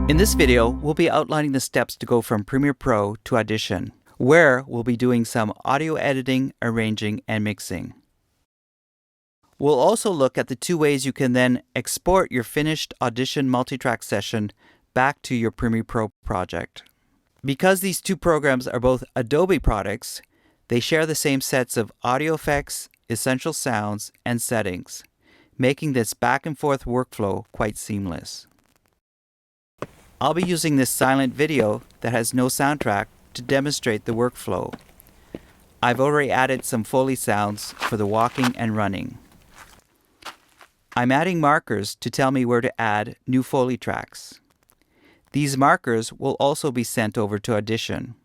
In this video, we'll be outlining the steps to go from Premiere Pro to Audition, where we'll be doing some audio editing, arranging, and mixing. We'll also look at the two ways you can then export your finished Audition multitrack session back to your Premiere Pro project. Because these two programs are both Adobe products, they share the same sets of audio effects, essential sounds, and settings, making this back and forth workflow quite seamless. I'll be using this silent video that has no soundtrack to demonstrate the workflow. I've already added some Foley sounds for the walking and running. I'm adding markers to tell me where to add new Foley tracks. These markers will also be sent over to Audition.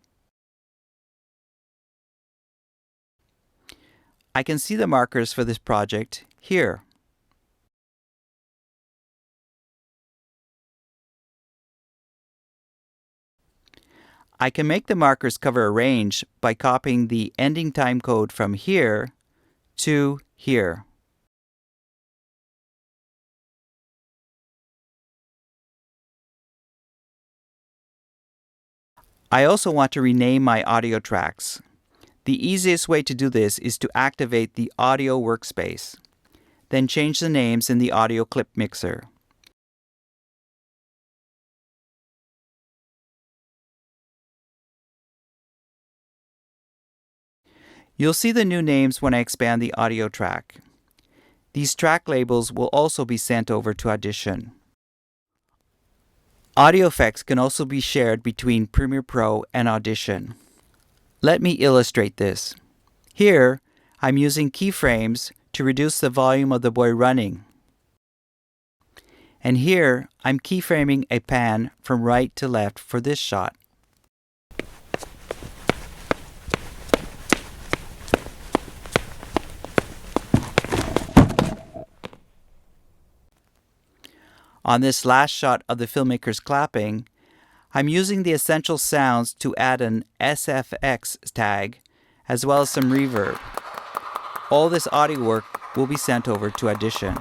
I can see the markers for this project here. I can make the markers cover a range by copying the ending time code from here to here. I also want to rename my audio tracks. The easiest way to do this is to activate the audio workspace. Then change the names in the audio clip mixer. You'll see the new names when I expand the audio track. These track labels will also be sent over to Audition. Audio effects can also be shared between Premiere Pro and Audition. Let me illustrate this. Here, I'm using keyframes to reduce the volume of the boy running. And here, I'm keyframing a pan from right to left for this shot. On this last shot of the filmmakers clapping, I'm using the essential sounds to add an SFX tag, as well as some reverb. All this audio work will be sent over to Audition.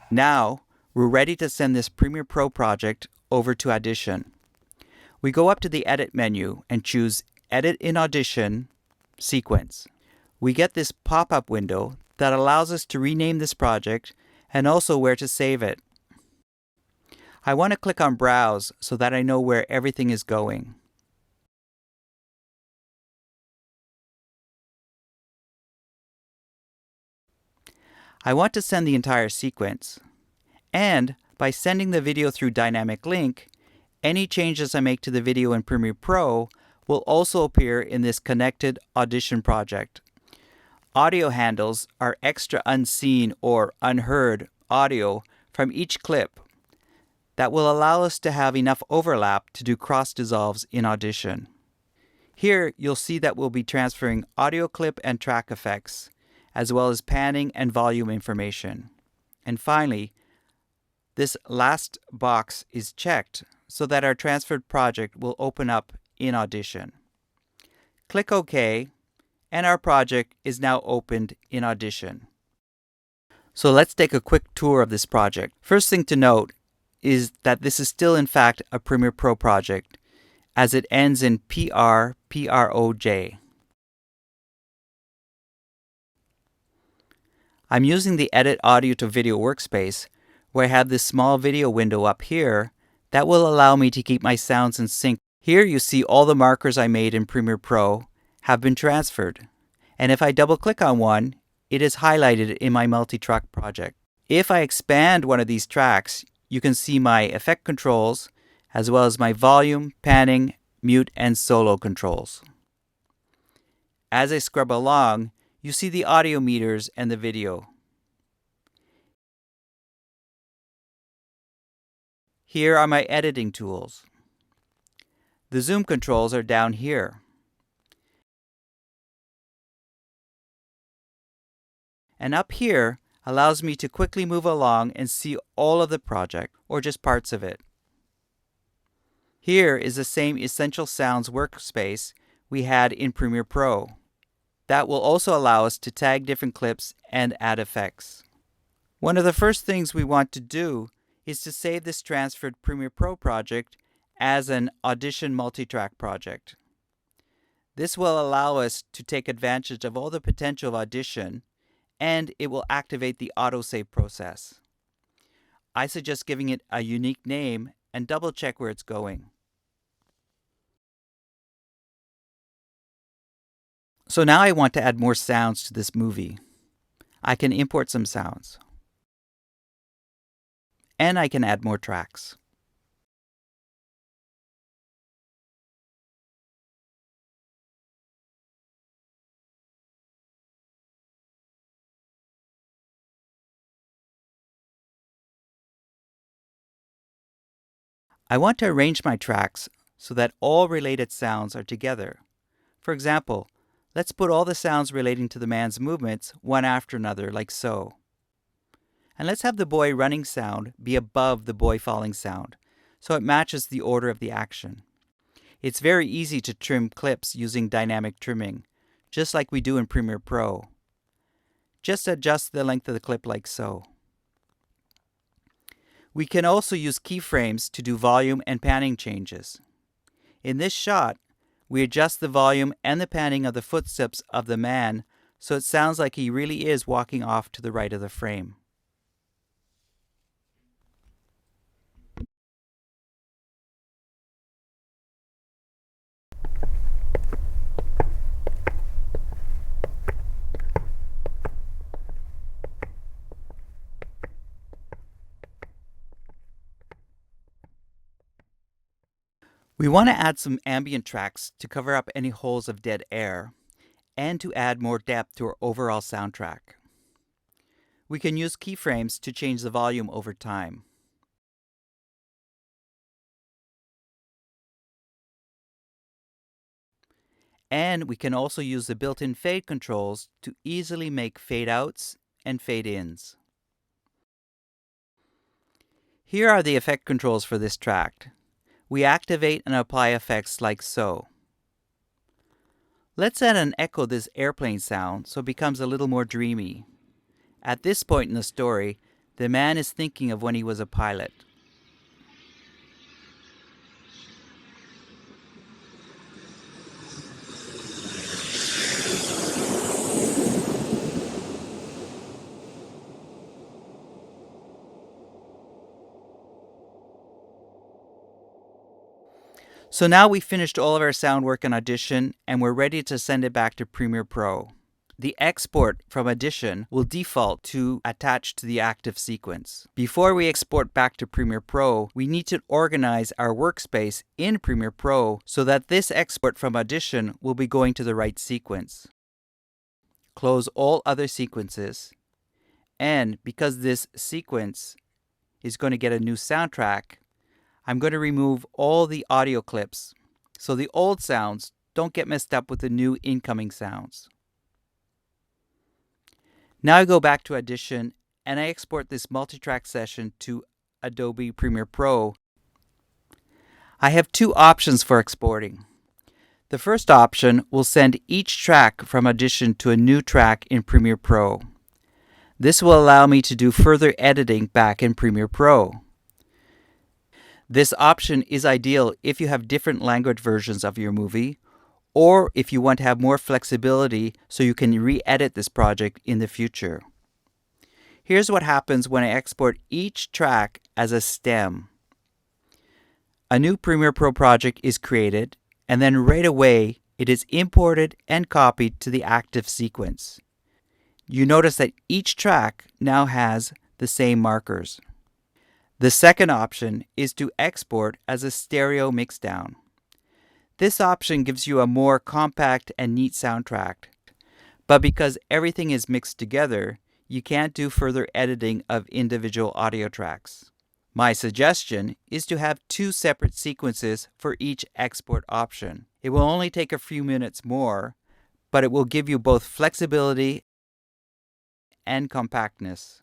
Now, we're ready to send this Premiere Pro project over to Audition. We go up to the Edit menu and choose Edit in Audition, Sequence. We get this pop-up window that allows us to rename this project and also where to save it. I want to click on Browse so that I know where everything is going. I want to send the entire sequence. And by sending the video through Dynamic Link, any changes I make to the video in Premiere Pro will also appear in this connected Audition project. Audio handles are extra unseen or unheard audio from each clip that will allow us to have enough overlap to do cross dissolves in Audition. Here you'll see that we'll be transferring audio clip and track effects, as well as panning and volume information. And finally, this last box is checked so that our transferred project will open up in Audition. Click OK, and our project is now opened in Audition. So let's take a quick tour of this project. First thing to note is that this is still in fact a Premiere Pro project, as it ends in PROJ. I'm using the Edit Audio to Video workspace, where I have this small video window up here that will allow me to keep my sounds in sync. Here you see all the markers I made in Premiere Pro have been transferred. And if I double click on one, it is highlighted in my multi-track project. If I expand one of these tracks, you can see my effect controls, as well as my volume, panning, mute, and solo controls. As I scrub along, you see the audio meters and the video. Here are my editing tools. The zoom controls are down here. And up here allows me to quickly move along and see all of the project, or just parts of it. Here is the same Essential Sounds workspace we had in Premiere Pro. That will also allow us to tag different clips and add effects. One of the first things we want to do is to save this transferred Premiere Pro project as an Audition multitrack project. This will allow us to take advantage of all the potential of Audition, and it will activate the autosave process. I suggest giving it a unique name and double check where it's going. So now I want to add more sounds to this movie. I can import some sounds. And I can add more tracks. I want to arrange my tracks so that all related sounds are together. For example, let's put all the sounds relating to the man's movements one after another, like so. And let's have the boy running sound be above the boy falling sound, so it matches the order of the action. It's very easy to trim clips using dynamic trimming, just like we do in Premiere Pro. Just adjust the length of the clip like so. We can also use keyframes to do volume and panning changes. In this shot, we adjust the volume and the panning of the footsteps of the man so it sounds like he really is walking off to the right of the frame. We want to add some ambient tracks to cover up any holes of dead air and to add more depth to our overall soundtrack. We can use keyframes to change the volume over time. And we can also use the built-in fade controls to easily make fade outs and fade ins. Here are the effect controls for this track. We activate and apply effects like so. Let's add an echo this airplane sound so it becomes a little more dreamy. At this point in the story, the man is thinking of when he was a pilot. So now we've finished all of our sound work in Audition and we're ready to send it back to Premiere Pro. The export from Audition will default to attach to the active sequence. Before we export back to Premiere Pro, we need to organize our workspace in Premiere Pro so that this export from Audition will be going to the right sequence. Close all other sequences, and because this sequence is going to get a new soundtrack, I'm going to remove all the audio clips so the old sounds don't get messed up with the new incoming sounds. Now I go back to Audition and I export this multitrack session to Adobe Premiere Pro. I have two options for exporting. The first option will send each track from Audition to a new track in Premiere Pro. This will allow me to do further editing back in Premiere Pro. This option is ideal if you have different language versions of your movie, or if you want to have more flexibility so you can re-edit this project in the future. Here's what happens when I export each track as a stem. A new Premiere Pro project is created, and then right away it is imported and copied to the active sequence. You notice that each track now has the same markers. The second option is to export as a stereo mixdown. This option gives you a more compact and neat soundtrack, but because everything is mixed together, you can't do further editing of individual audio tracks. My suggestion is to have two separate sequences for each export option. It will only take a few minutes more, but it will give you both flexibility and compactness.